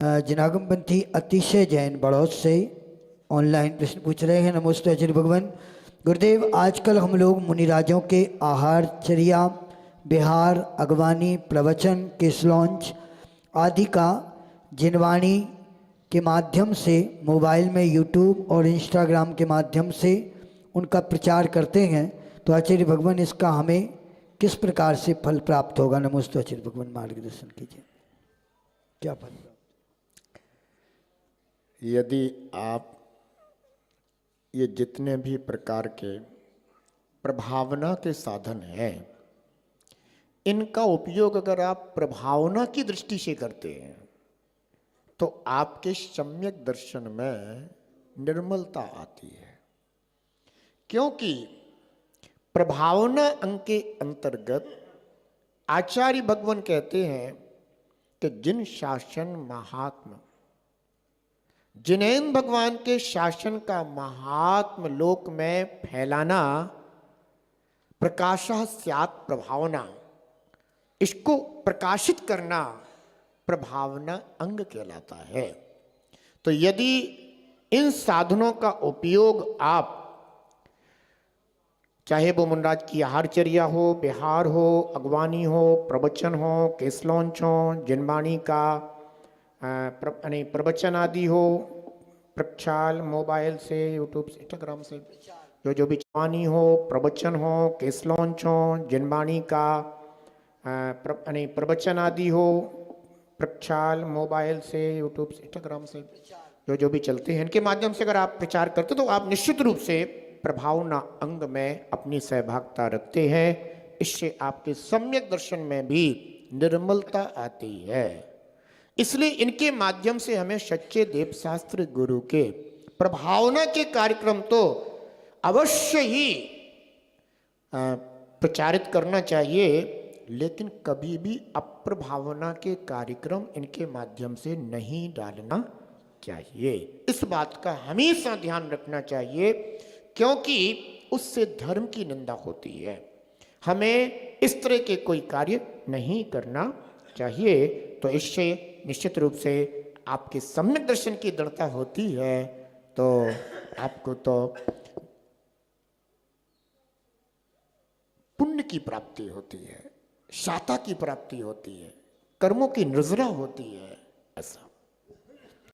जनागमपंथी अतिशय जैन बड़ौद से ऑनलाइन प्रश्न पूछ रहे हैं। नमस्ते आचार्य भगवान। गुरुदेव, आजकल हम लोग मुनिराजों के आहारचर्या, बिहार, अगवानी, प्रवचन, केसलॉन्च आदि का जिनवाणी के माध्यम से, मोबाइल में यूट्यूब और इंस्टाग्राम के माध्यम से उनका प्रचार करते हैं, तो आचार्य भगवान इसका हमें किस प्रकार से फल प्राप्त होगा? नमस्ते आचार्य भगवान, मार्गदर्शन कीजिए। क्या फल? यदि आप ये जितने भी प्रकार के प्रभावना के साधन हैं, इनका उपयोग अगर आप प्रभावना की दृष्टि से करते हैं तो आपके सम्यक दर्शन में निर्मलता आती है। क्योंकि प्रभावना अंग के अंतर्गत आचार्य भगवान कहते हैं कि जिन शासन महात्मा, जिनेन भगवान के शासन का महात्म लोक में फैलाना, प्रकाशः स्यात् प्रभावना, इसको प्रकाशित करना प्रभावना अंग कहलाता है। तो यदि इन साधनों का उपयोग आप, चाहे वो मुनराज की आहारचर्या हो, बिहार हो, अगवानी हो, प्रवचन हो, केसलॉन्च हो, जिनवाणी का प्रवचन आदि हो, प्रक्षाल मोबाइल से, यूट्यूब से, इंस्टाग्राम से जो भी वाणी हो, प्रवचन हो, केसलॉन्च हो, जिनवाणी का प्रवचन आदि हो, प्रक्षाल मोबाइल से, यूट्यूब से, इंस्टाग्राम से जो भी चलते हैं, इनके माध्यम से अगर आप प्रचार करते तो आप निश्चित रूप से प्रभावना अंग में अपनी सहभागिता रखते हैं। इससे आपके सम्यक दर्शन में भी निर्मलता आती है। इसलिए इनके माध्यम से हमें सच्चे देवशास्त्र गुरु के प्रभावना के कार्यक्रम तो अवश्य ही प्रचारित करना चाहिए, लेकिन कभी भी अप्रभावना के कार्यक्रम इनके माध्यम से नहीं डालना चाहिए। इस बात का हमेशा ध्यान रखना चाहिए, क्योंकि उससे धर्म की निंदा होती है। हमें इस तरह के कोई कार्य नहीं करना चाहिए। तो इससे निश्चित रूप से आपके सम्यक दर्शन की दृढ़ता होती है, तो आपको तो पुण्य की प्राप्ति होती है, शाता की प्राप्ति होती है, कर्मों की नजरा होती है। ऐसा